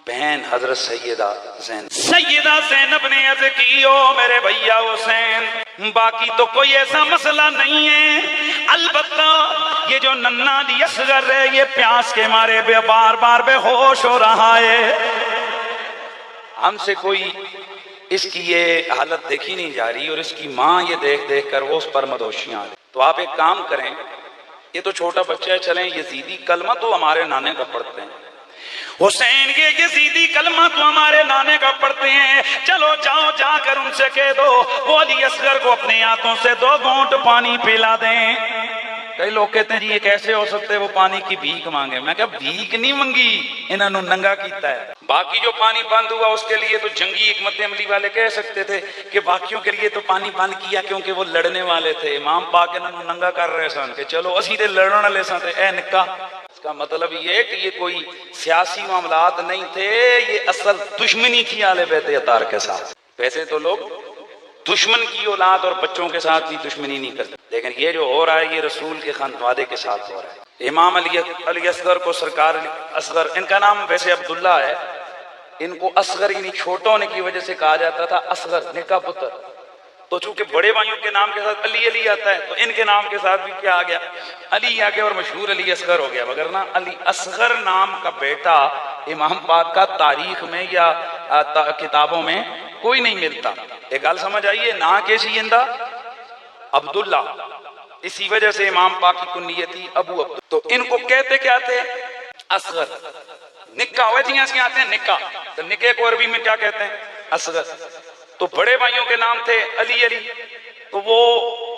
بہن حضرت سیدہ زینب نے عرض کی او میرے بھیا حسین باقی تو کوئی ایسا مسئلہ نہیں ہے، البتہ یہ جو ننھا علی اصغر ہے یہ پیاس کے مارے بار بار بے ہوش ہو رہا ہے، ہم سے کوئی اس کی یہ حالت دیکھی نہیں جا رہی اور اس کی ماں یہ دیکھ دیکھ کر وہ اس پر مدہوشیاں آ رہی۔ تو آپ ایک کام کریں، یہ تو چھوٹا بچہ ہے، چلیں یزیدی کلمہ تو ہمارے نانے کا پڑھتے ہیں، حسین یہ یزیدی کلمہ تو ہمارے نانے کا پڑھتے ہیں، چلو جاؤ جا کر ان سے کہہ دو وہ علی اصغر کو اپنے ہاتھوں سے 2 گھونٹ پانی پلا دیں۔ کئی لوگ کہتے ہیں جی یہ کیسے ہو سکتے ہے وہ پانی کی بھیک مانگے، میں کہا بھیک نہیں منگی، انہوں نے ننگا کیتا ہے۔ باقی جو پانی بند ہوا اس کے لیے تو جنگی حکمت عملی والے کہہ سکتے تھے کہ باقیوں کے لیے تو پانی بند کیا کیونکہ وہ لڑنے والے تھے، امام پاک انہوں نے ننگا کر رہے سن کہ چلو اسی دے لڑن والے سن تے اے نکا۔ اس کا مطلب یہ ہے کہ یہ کوئی سیاسی معاملات نہیں تھے، یہ اصل دشمنی تھی آل بیت اطہار کے ساتھ۔ ویسے تو لوگ دشمن کی اولاد اور بچوں کے ساتھ بھی دشمنی نہیں کرتے، لیکن یہ جو ہو رہا ہے یہ رسول کے خانوادے کے ساتھ ہو رہا ہے۔ امام علی اصغر کو سرکار اصغر، ان کا نام ویسے عبداللہ ہے، ان کو اصغر یعنی چھوٹا ہونے کی وجہ سے کہا جاتا تھا اصغر نکا پتر، تو چونکہ بڑے بھائیوں کے نام کے ساتھ علی علی آتا ہے تو ان کے نام کے ساتھ بھی کیا آ گیا، علی آ گیا اور مشہور علی اصغر ہو گیا، مگر نا علی اصغر نام کا بیٹا امام پاک کا تاریخ میں یا کتابوں میں کوئی نہیں ملتا۔ ایک گل سمجھ آئیے، نا کیسی اندہ عبداللہ، اسی وجہ سے امام پاک کی کنیت تھی ابو عبد، تو ان کو کہتے کیا تھے اصغر، نکا ہوئے تھی ایسی آتے ہیں نکا، تو نکے کو عربی میں کیا کہتے ہیں اصغر۔ تو بڑے بھائیوں کے نام تھے علی علی، تو وہ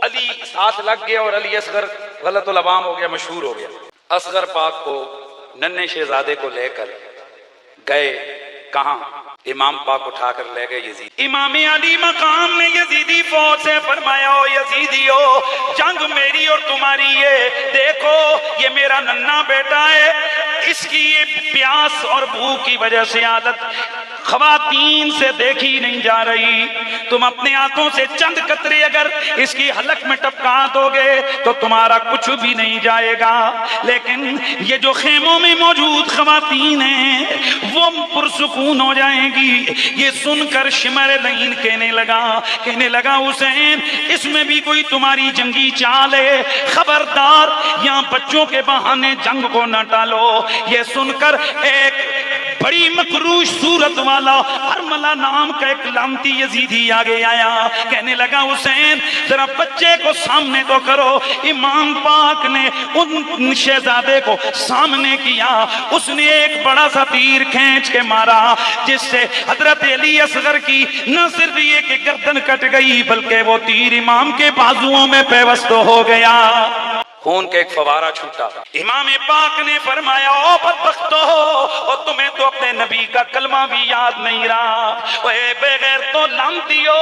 علی ساتھ لگ گیا اور علی اصغر غلط العوام ہو گیا، مشہور ہو گیا۔ اصغر پاک کو ننھے شہزادے کو لے کر گئے کہاں، امام پاک اٹھا کر لے گئے یزید۔ امام علی مقام نے یزیدی فوج سے فرمایا او یزیدیو جنگ میری اور تمہاری ہے، دیکھو یہ میرا ننھا بیٹا ہے، اس کی یہ پیاس اور بھوک کی وجہ سے عادت خواتین سے دیکھی نہیں جا رہی، تم اپنے ہاتھوں سے چند قطرے اگر اس کی حلق میں ٹپکا دو گے تو تمہارا کچھ بھی نہیں جائے گا، لیکن یہ جو خیموں میں موجود خواتین ہیں وہ پرسکون ہو جائیں گی۔ یہ سن کر شمر لعین کہنے لگا حسین اس میں بھی کوئی تمہاری جنگی چال ہے، خبردار یہاں بچوں کے بہانے جنگ کو نہ ٹالو۔ یہ سن کر ایک بڑی مکروش صورت والا ارملہ نام کا ایک لامتی یزیدی آگے آیا، کہنے لگا حسین ذرا بچے کو سامنے تو کرو۔ امام پاک نے ان شہزادے کو سامنے کیا، اس نے ایک بڑا سا تیر کھینچ کے مارا جس سے حضرت علی اصغر کی نہ صرف یہ کہ گردن کٹ گئی بلکہ وہ تیر امام کے بازوؤں میں پیوست ہو گیا، خون کا ایک فوارہ چھوٹا۔ امام پاک نے فرمایا او بدبختو، اور تمہیں تو اپنے نبی کا کلمہ بھی یاد نہیں رہا، اے بے غیر تو لعنتیو،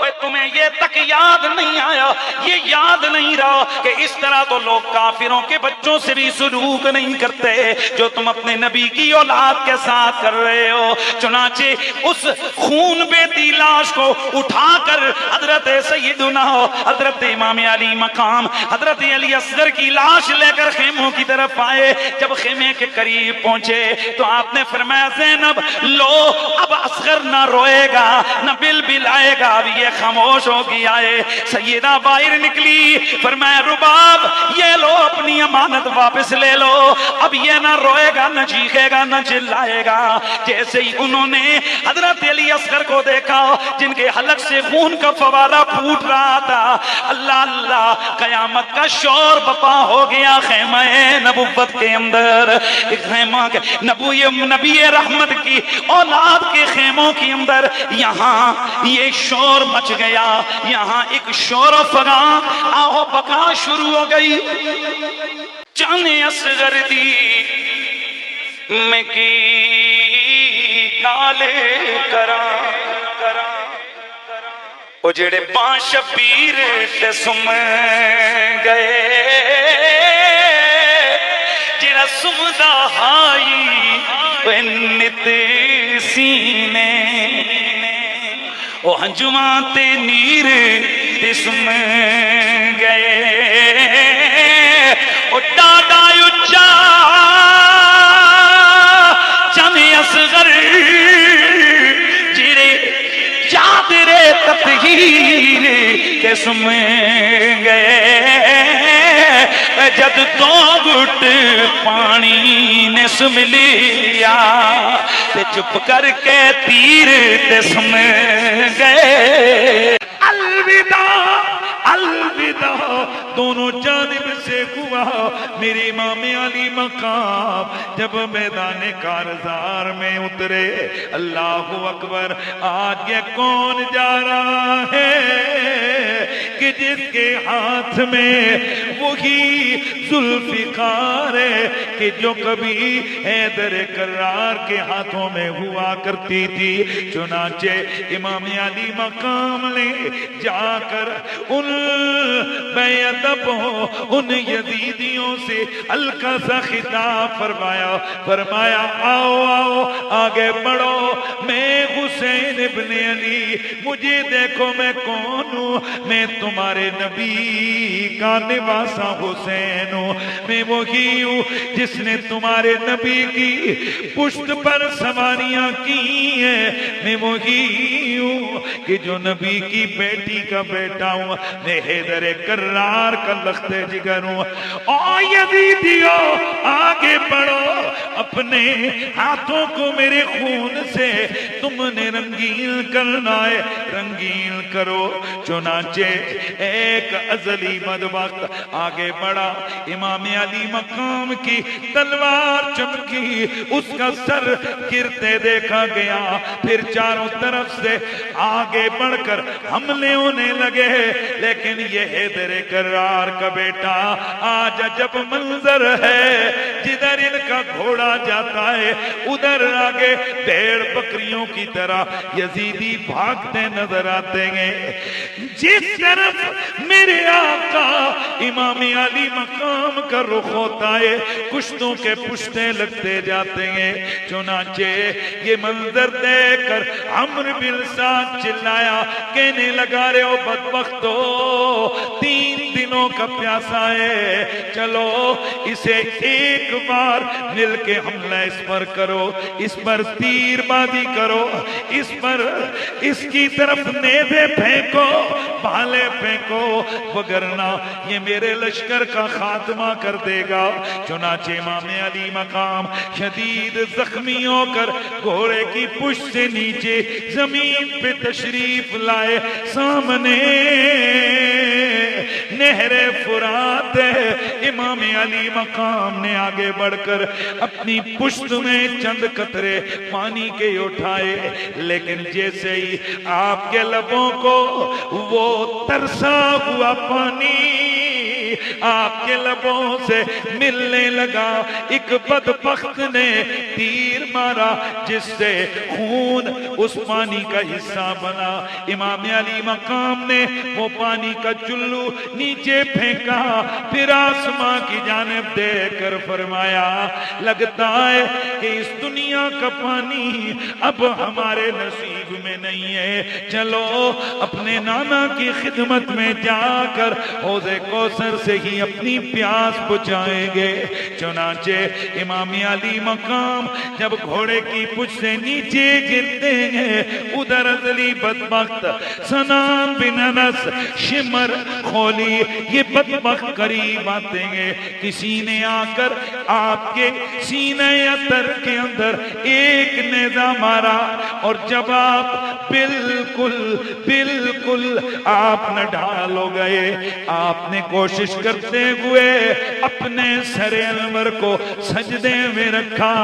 اے تمہیں یہ تک یاد نہیں آیا، یہ یاد نہیں رہا کہ اس طرح تو لوگ کافروں کے بچوں سے بھی سلوک نہیں کرتے جو تم اپنے نبی کی اولاد کے ساتھ کر رہے ہو۔ چنانچہ اس خون بیتی لاش کو اٹھا کر حضرت سیدنا حضرت امام علی مقام حضرت علی اصغر کی لاش لے کر خیموں کی طرف آئے۔ جب خیمے کے قریب پہنچے تو آپ نے فرمایا زینب لو اب اصغر نہ روئے گا نہ بل آئے گا، اب یہ خاموش ہو گیا ہے۔ سیدہ باہر نکلی، فرمایا رباب یہ لو اپنی امانت واپس لے لو، اب یہ نہ روئے گا نہ چیخے گا نہ چلائے گا۔ جیسے ہی انہوں نے حضرت علی اصغر کو دیکھا جن کے حلق سے خون کا فوارہ پھوٹ رہا تھا، اللہ اللہ قیامت کا شور بپا ہو گیا خیمہ نبوت کے اندر، خیمہ نبی رحمت کی اولاد کے خیموں کے اندر یہاں یہ شور مچ گیا، یہاں ایک شور و فغاں آہو بکا شروع ہو گئی۔ جانے اصغر دی میں کی گالے کراں او جڑے پاں شبیر تے سم گئے، جڑا سمدا ہائی نت سینے، او ہنجواں تے نیر تے سم گئے، او ڈاڈا اچا چن اصغر تیر قسم گئے جد تو گھٹ پانی نے سم لیا تے چپ کر کے تیر تے سم گئے الوداع الوداع دونوں جانب سے ہوا میرے امام علی مقام جب میدان کارزار میں اترے اللہ اکبر آج یہ کون جا رہا ہے کہ جس کے ہاتھ میں وہی ذوالفقار ہے کہ جو کبھی حیدر کرار کے ہاتھوں میں ہوا کرتی تھی چنانچہ امام علی مقام لے جا کر ان بے ادبوں ان یزیدیوں سے ہلکا سا خطاب فرمایا آؤ آؤ آگے بڑھو میں حسین ابن علی مجھے دیکھو میں کون ہوں میں تمہارے نبی کا نواسا حسین ہوں میں وہی ہوں جس نے تمہارے نبی کی پشت پر سواریاں کی ہیں میں وہی ہوں کہ جو نبی کی بیٹی کا بیٹا ہوں میں حیدر کرار کا لخت جگر ہوں او یزیدیو آگے بڑھو اپنے ہاتھوں کو میرے خون سے تم نے رنگین کرنا ہے رنگین کرو چنانچہ ایک ازلی بدبخت آگے بڑھا امام علی مقام کی تلوار چمکی اس کا سر گرتے دیکھا گیا پھر چاروں طرف سے آگے بڑھ کر حملے ہونے لگے لیکن یہ حیدر کرار کا بیٹا آج جب منظر ہے جدھر ان کا گھوڑا جاتا ہے ادھر آگے بھیڑ بکریوں کی طرح یزیدی بھاگتے نظر آتے ہیں جس طرف میرے آقا امام علی مقام کا رخ ہوتا ہے کشتوں کے پشتے لگتے جاتے ہیں چنانچہ یہ منظر دیکھ کر عمرو بن سعد چلایا کہنے لگا رہے ہو بدبختو 3 دنوں کا پیاسا ہے چلو اسے ایک بار مل کے حملہ اس پر کرو اس پر تیر بازی کرو اس پر اس کی طرف نیزے پھینکو بھالے پھینکو وگرنہ یہ میرے لشکر کا خاتمہ کر دے گا چنانچہ امام علی مقام شدید زخمی ہو کر گھوڑے کی پشت سے نیچے زمین پہ تشریف لائے سامنے نہر فرات ہے امام علی مقام نے آگے بڑھ کر اپنی پشت میں چند قطرے پانی کے اٹھائے لیکن جیسے ہی آپ کے لبوں کو وہ ترسا ہوا پانی آپ کے لبوں سے ملنے لگا ایک بدبخت نے تیر مارا جس سے خون اس پانی کا حصہ بنا امام علی مقام نے وہ پانی کا چلو نیچے پھینکا پھر آسمان کی جانب دیکھ کر فرمایا لگتا ہے کہ اس دنیا کا پانی اب ہمارے نصیب میں نہیں ہے چلو اپنے نانا کی خدمت میں جا کر حوض کوثر سے ہی اپنی پیاس بجھائیں گے چنانچہ امام علی مقام جب گھوڑے کی پشت سے نیچے گرتے ہیں ادھر ازلی بدبخت سنان بن انس شمر خولی یہ بدبخت قریب آتے ہیں کسی نے آ کر آپ کے سینہ اطر کے اندر ایک نیزہ مارا اور جب آپ بالکل آپ نہ ڈھال ہو گئے آپ نے کوشش کرتے ہوئے اپنے سر انور کو سجدے میں رکھا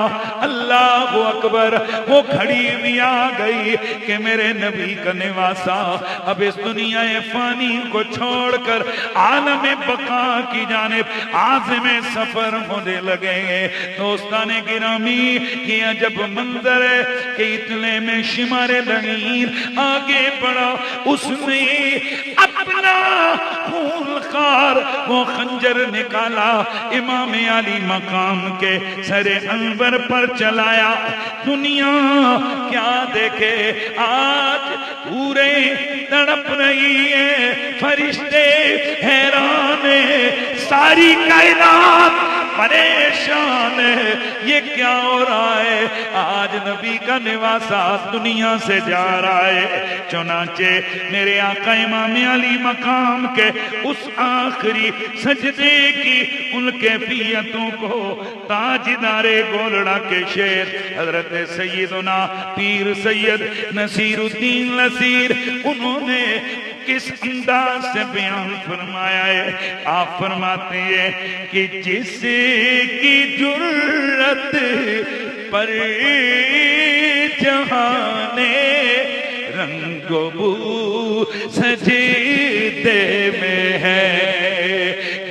اللہ اکبر وہ گھڑی بھی آ گئی کہ میرے نبی کا نواسا اب اس دنیا فانی کو چھوڑ کر عالم بقا کی جانب عازم سفر ہونے لگے ہیں دوستان گرامی یہ عجب منظر ہے کہ اتنے میں شمار لنیر آگے بڑھا اس نے اپنا خون خار وہ خنجر نکالا امام علی مقام کے سر انور پر چلایا دنیا کیا دیکھے آج پورے تڑپ رہی ہے فرشتے حیران ہے ساری کائنات پریشان ہے یہ کیا ہو رہا ہے؟ آج نبی کا نواسا دنیا سے جا رہا ہے۔ چنانچہ میرے آقا امام علی مقام کے اس آخری سجدے کی ان کیفیتوں کو تاجدار گولڑا کے شیر حضرت سیدنا پیر سید نصیر الدین نصیر انہوں نے کس انداز سے بیان فرمایا ہے۔ آپ فرماتے ہیں کہ جس کی جرت پر جہانے رنگ و بو سجدے میں ہے،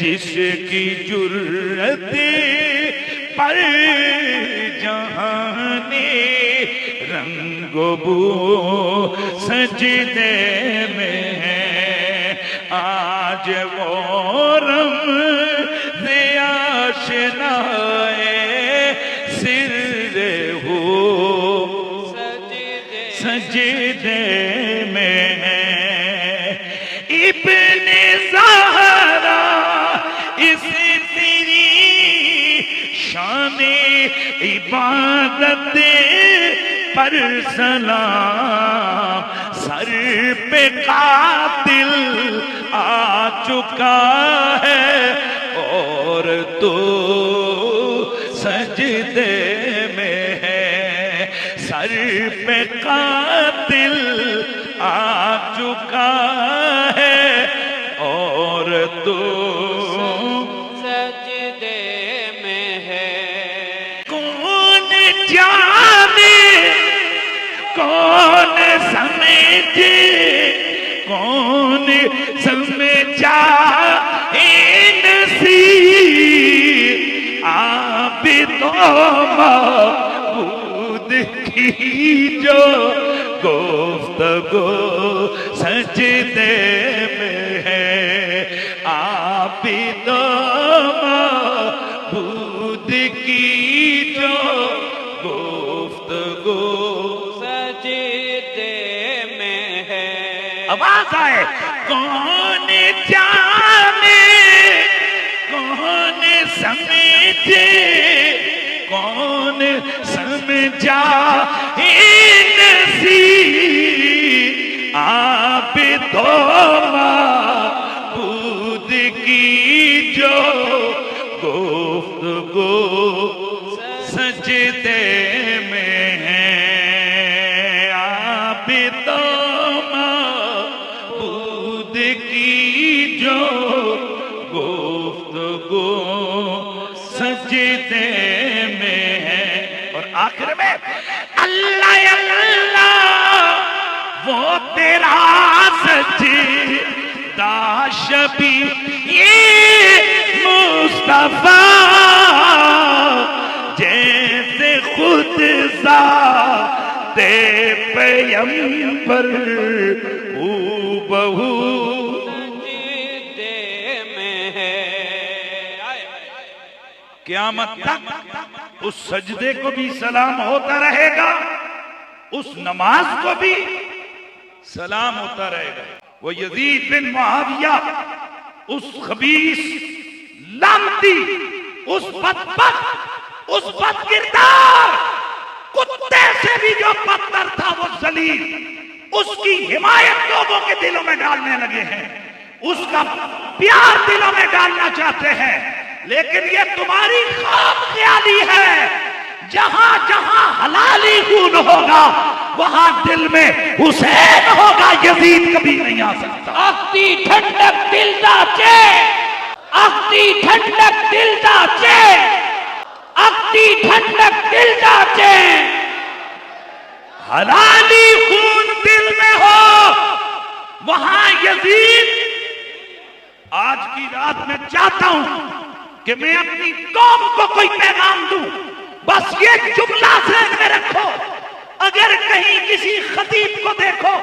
جس کی جرت پر جہانے رنگ و بو سجدے میں ہے، آج وہ رمز آشنائے سر ہو سجدے میں ہے، ابن زہرا اس تیری شان عبادت پر سلام، سر پہ قاتل آ چکا ہے اور تو سجدے میں ہے، سر پہ قاتل آ چکا ہے اور تو سجدے میں ہے۔ کون جانے کون سمجھے کون سمجھا نصیر آپ تو معبود کی جو گفتگو سجدے میں ہے، آپ تو معبود کی جو گفتگو سجدے میں ہے۔ آواز آئے کون جانے کون سمجھے کون سمجھا نصیر آپ تو معبود کی جو گفتگو سجدے میں ہے، آپ تو معبود کی جو گفتگو سجدے میں ہے۔ اور آخر میں اللہ اللہ وہ تیرا سجدہ شبیہ مصطفیٰ جیسے خود ذات پیغمبر ہو بہو سجدے میں ہے۔ قیامت تک اس سجدے کو بھی سلام ہوتا رہے گا، اس نماز کو بھی سلام ہوتا رہے گا۔ وہ یزید بن معاویہ اس خبیث لعنتی اس بدبخت اس بدکردار کتے سے بھی جو بدتر تھا وہ ذلیل، اس کی حمایت لوگوں کے دلوں میں ڈالنے لگے ہیں، اس کا پیار دلوں میں ڈالنا چاہتے ہیں، لیکن یہ تمہاری خواب خیالی ہے۔ جہاں جہاں حلالی خون ہوگا وہاں دل میں حسین ہوگا، یزید کبھی نہیں آ سکتا۔ اختی ٹھنڈک دل دا چے، اختی ٹھنڈک دل دا چے، اختی ٹھنڈک دل دا چے۔ حلالی خون دل میں ہو وہاں یزید۔ آج کی رات میں چاہتا ہوں کہ میں اپنی قوم کو کوئی پیغام دوں، بس یہ جملہ ذہن میں رکھو، اگر کہیں کسی خطیب کو دیکھو،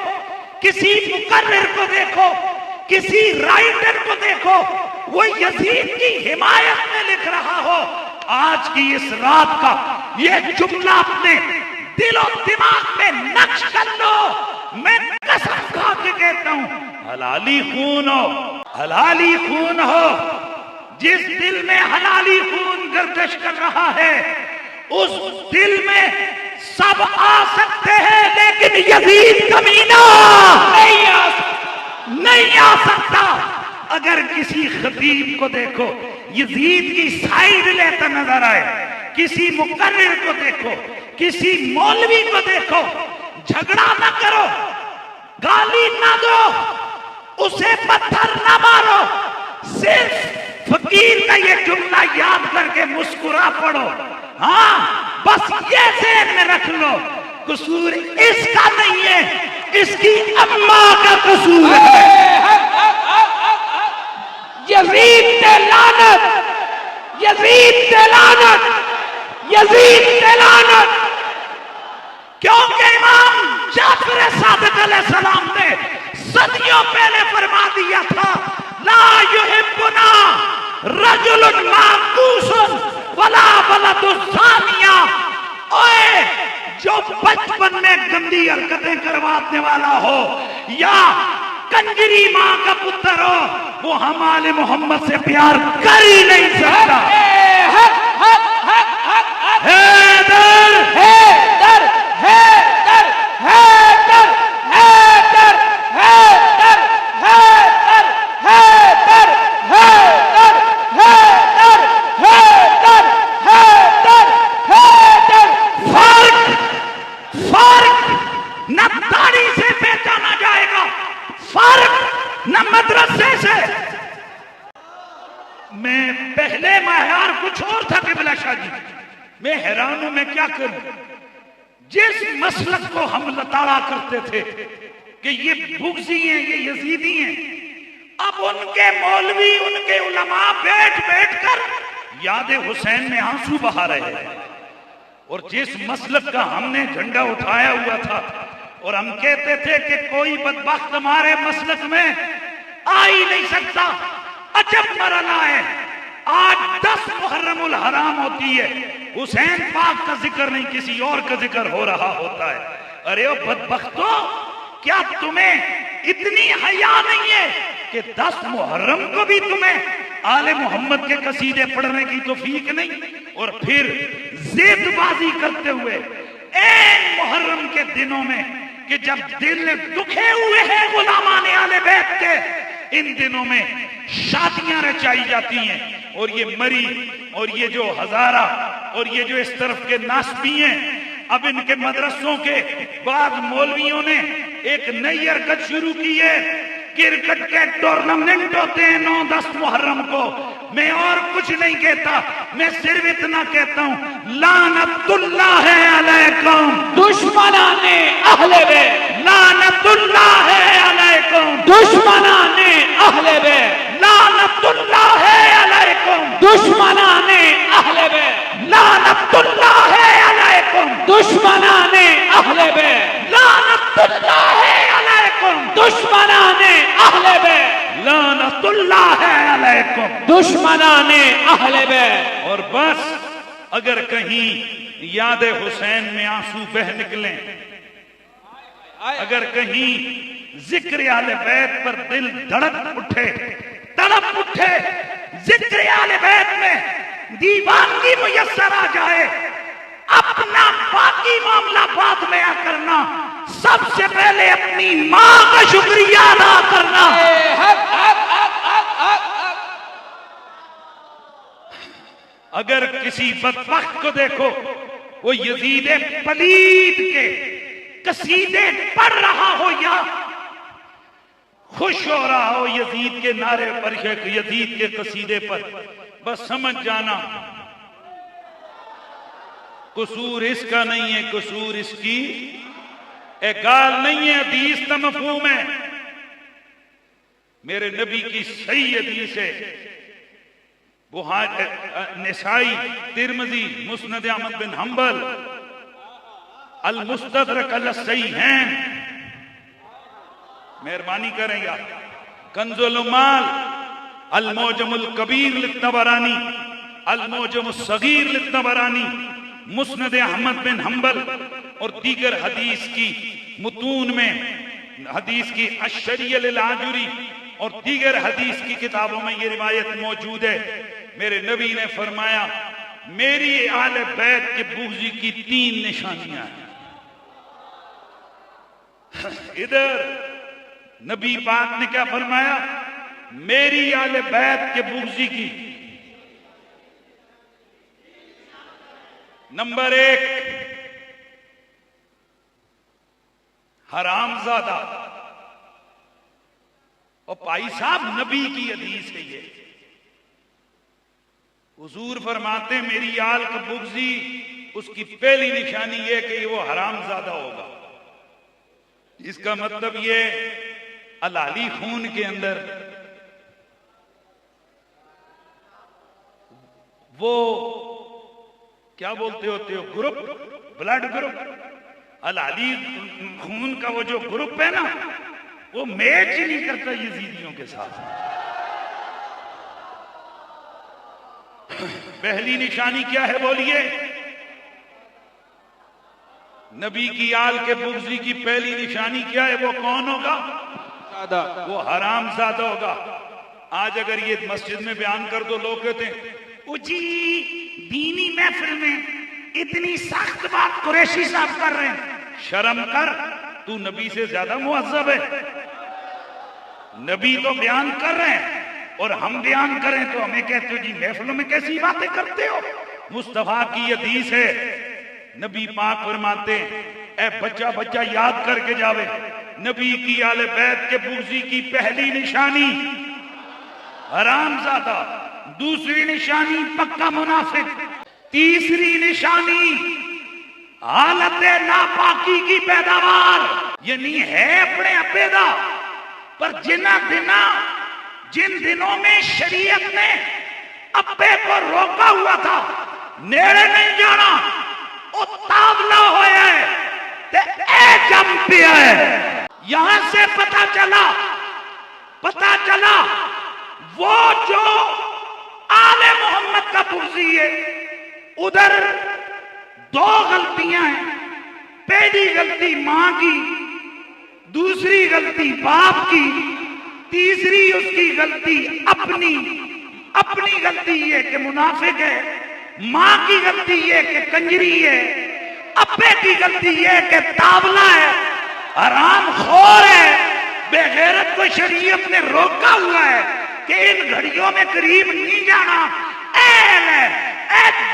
کسی مقرر کو دیکھو، کسی رائٹر کو دیکھو وہ یزید کی حمایت میں لکھ رہا ہو، آج کی اس رات کا یہ جملہ اپنے دل و دماغ میں نقش کر لو۔ میں قسم کھا کے کہتا ہوں حلالی خون ہو، حلالی خون ہو، جس دل میں حلالی خون خون گردش کر رہا ہے، اس دل میں سب آ سکتے ہیں لیکن یزید کمینہ نہیں آ سکتا۔ اگر کسی خطیب کو دیکھو یزید کی سائیڈ لیتا نظر آئے، کسی مقرر کو دیکھو، کسی مولوی کو دیکھو، جھگڑا نہ کرو، گالی نہ دو، اسے پتھر نہ مارو، صرف فقیر کا یہ جملہ یاد کر کے مسکرا پڑو۔ ہاں بس یہ ذہن میں رکھ لو، قصور اس کا نہیں ہے، اس کی اماں کا قصور ہے۔ یزید تے لعنت، یزید تے لعنت، یزید تے لعنت۔ کیونکہ امام جعفر صادق علیہ السلام نے صدیوں پہلے فرما دیا تھا، لا یحبنا رجل معکوس ولا ولد الزانیہ۔ اوے جو بچپن میں گندی حرکتیں کروانے والا ہو یا کنجری ماں کا پتر ہو، وہ ہم آل محمد سے پیار کر ہی نہیں سکتا۔ حیدر حیدر حیدر حیدر حیدر حیدر حیدر حیدر حیدر حیدر حیدر حیدر حیدر۔ فرق نہ داڑھی سے پہچانا جائے گا، فرق نہ مدرسے سے۔ میں پہلے معیار کچھ اور تھا قبلہ شاہ جی، میں حیران ہوں میں کیا کروں۔ جس مسلک کو ہم لتاڑا کرتے تھے کہ یہ بغضی ہیں، یہ یزیدی ہیں، اب ان کے مولوی، ان کے علماء بیٹھ بیٹھ کر یاد حسین میں آنسو بہا رہے ہیں۔ اور جس مسلک کا ہم نے جھنڈا اٹھایا ہوا تھا اور ہم کہتے تھے کہ کوئی بدبخت ہمارے مسلک میں آ ہی نہیں سکتا، عجب مرحلہ ہے، آج 10 محرم الحرام ہوتی ہے، حسین پاک کا ذکر نہیں کسی اور کا ذکر ہو رہا ہوتا ہے۔ ارے او بدبختو، کیا تمہیں اتنی حیا نہیں ہے کہ 10 محرم کو بھی تمہیں آل محمد کے قصیدے پڑھنے کی توفیق نہیں؟ اور پھر زید بازی کرتے ہوئے این محرم کے دنوں میں کہ جب دل دکھے ہوئے ہیں غلامان آل بیت کے، ان دنوں میں شادیاں رچائی جاتی ہیں، اور یہ مری اور یہ جو ہزارہ اور یہ جو اس طرف کے ناسبی ہیں، اب ان کے مدرسوں کے بعض مولویوں نے ایک نئی حرکت شروع کی ہے، کرکٹ کے ٹورنامنٹ ہوتے ہیں 9-10 محرم کو۔ میں اور کچھ نہیں کہتا، میں صرف اتنا کہتا ہوں، لعنت اللہ علیکم دشمنان اہل بیت، لعنت اللہ علیکم دشمنان اہل بیت، لعنت اللہ علیکم دشمنان اہل بیت، لعنت اللہ علیکم دشمنان اہل بیت، لعنت اللہ علیکم دشمنان اہل بیت، لعنت اللہ علیکم۔ دشمنان اہل بیت۔ اور بس اگر کہیں یاد حسین میں آنسو بہ نکلیں، اگر کہیں ذکر آل بیت پر دل دھڑک اٹھے، تڑپ اٹھے، ذکر آل بیت میں دیوانگی میسر آ جائے، اپنا باقی معاملہ بعد میں کرنا، سب سے پہلے اپنی ماں کا شکریہ ادا کرنا۔ اگر کسی بدبخت کو دیکھو وہ یزید پلید کے قصیدے پڑھ رہا ہو یا خوش ہو رہا ہو یزید کے نعرے پر، یزید کے قصیدے پر، بس سمجھ جانا قصور اس کا نہیں ہے، قصور اس کی گال نہیں ہے، حدیث کا مفہوم ہے۔ میرے نبی کی صحیح حدیث ہے، نسائی، ترمذی، مسند احمد بن حنبل، المستدرک علی الصحیحین، مہربانی کریں گا، کنز العمال، المعجم الکبیر للطبرانی، المعجم الصغیر للطبرانی، مسند احمد بن حنبل اور دیگر حدیث کی متون میں، حدیث کی الشریعہ للآجری اور دیگر حدیث کی کتابوں میں یہ روایت موجود ہے۔ میرے نبی نے فرمایا میری آل بیت کے بغضی کی 3 نشانیاں ہیں. ادھر نبی پاک نے کیا فرمایا؟ میری آل بیت کے بغضی کی نمبر 1 حرام زادہ. اور بھائی صاحب نبی کی حدیث ہے یہ. حضور فرماتے ہیں میری آل کا بغضی اس کی پہلی نشانی یہ کہ وہ حرام زادہ ہوگا. اس کا مطلب یہ حلالی خون کے اندر وہ کیا بولتے ہوتے ہو گروپ، بلڈ گروپ، حلالی خون کا وہ جو گروپ ہے نا وہ میچ ہی نہیں کرتا یزیدیوں کے ساتھ. پہلی نشانی کیا ہے بولیے؟ نبی کی آل کے بغضی کی پہلی نشانی کیا ہے؟ وہ کون ہوگا؟ وہ حرام زادہ ہوگا. آج اگر یہ مسجد میں بیان کر دو لوگ کہتے ہیں جی دینی محفل میں اتنی سخت بات قریشی صاحب کر رہے ہیں. شرم کر، تو نبی سے زیادہ مہذب ہے. نبی تو بیان کر رہے ہیں اور ہم بیان کریں تو ہمیں کہتے ہو جی محفلوں میں کیسی باتیں کرتے ہو. مصطفیٰ کی حدیث ہے، نبی پاک فرماتے ہیں اے بچہ بچہ یاد کر کے جاوے، نبی کی آل بیت کے بغضی کی پہلی نشانی حرام زادہ، دوسری نشانی پکا منافق، تیسری نشانی حالت ناپاکی کی پیداوار. یعنی ہے اپنے پیدا پر جن دنوں میں شریعت نے ابے کو روکا ہوا تھا نیڑے نہیں جانا، وہ تابلا ہویا ہے تے اے جم پیا ہے. یہاں سے پتا چلا وہ جو آل محمد کا بغضی ہے ادھر 2 غلطیاں ہیں. پہلی غلطی ماں کی، دوسری غلطی باپ کی، تیسری اس کی غلطی اپنی غلطی یہ کہ منافق ہے، ماں کی غلطی یہ کہ کنجری ہے، ابے کی غلطی یہ کہ تابلا ہے، حرام خور ہے. بے غیرت کو شریعت نے روکا ہوا ہے کہ ان گھڑیوں میں قریب نہیں جانا. اے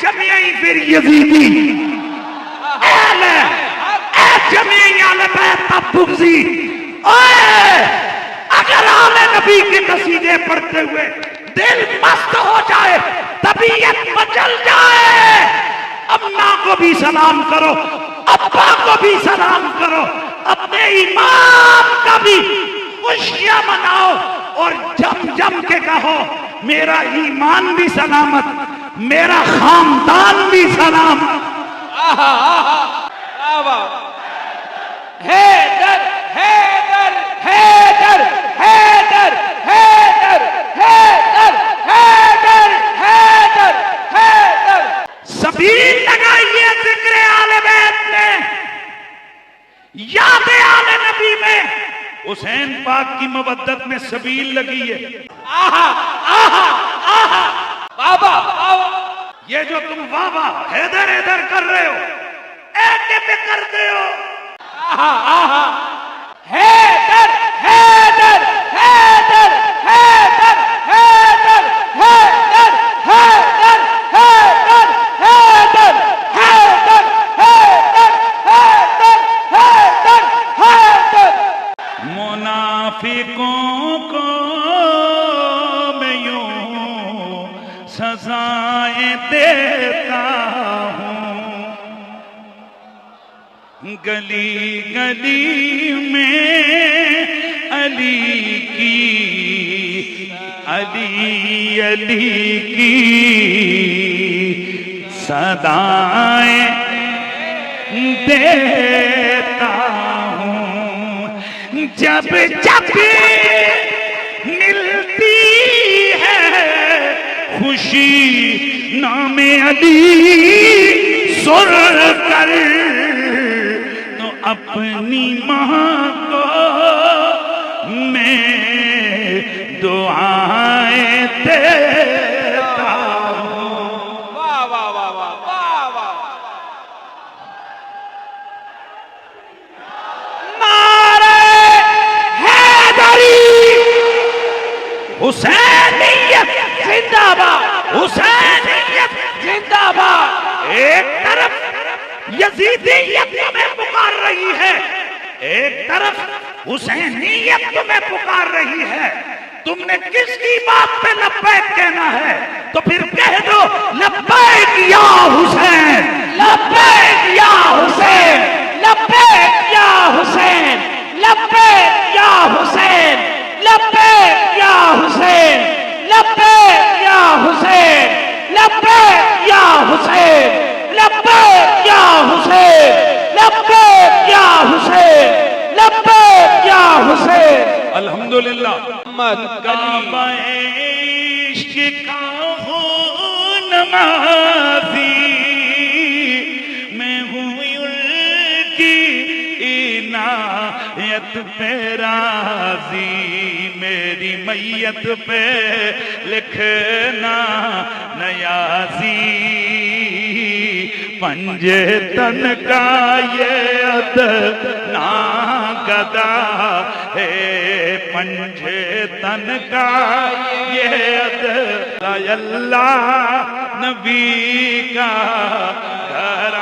جمعی پھر یزیدی، اے جمعی آل بیت کا بغضی. اگر آل نبی کے قصیدے پڑھتے ہوئے دل مست ہو جائے، طبیعت مچل جائے، اماں کو بھی سلام کرو، ابا کو بھی سلام کرو، اپنے امام کا بھی خوشیاں مناؤ اور جم کے کہو میرا ایمان بھی سلامت، میرا خاندان بھی سلامت. حیدر حیدر حیدر حیدر حیدر حیدر حیدر حیدر حیدر. سبیل لگائیے ذکر آل بیت میں، یاد آل نبی میں. حسین پاک کی مودت میں سبیل لگی ہے. بابا یہ جو تم بابا حیدر حیدر کر رہے ہو، ایسے پہ کرتے ہو. حیدر حیدر حیدر حیدر حیدر حیدر حیدر حیدر حیدر حیدر حیدر حیدر حیدر حیدر. منافقوں کو میں یوں سزائیں دیتا ہوں، گلی گلی میں علی کی صدائیں دیتا ہوں. جب ملتی ہے خوشی نام علی سن کر تو اپنی ماں کو میں دعائیں دیتا ہوں. واہ واہ واہ. باد حسینیت زندہ باد ایک طرف یزیدیت تمہیں پکار رہی ہے، ایک طرف حسینیت تمہیں پکار رہی ہے، تم نے کس کی بات پہ لبیک کہنا ہے؟ تو پھر کہہ دو لبیک یا حسین، لبیک یا حسین، لبیک یا حسین، لبیک یا حسین، لبیک یا حسین، لبیک یا حسین، لبیک یا حسین، لبیک یا حسین، لبیک یا حسین، لبیک یا حسین۔ الحمدللہ کعبہ عشق کا ہوں نمازی، میں ہوں ان کی عنایت پہ راضی، میری میت پہ لکھنا نیازی، پنجے تن کا یہ ادنا گدا ہے، پنجے تن کا یہ ادنا، اللہ نبی کا گھر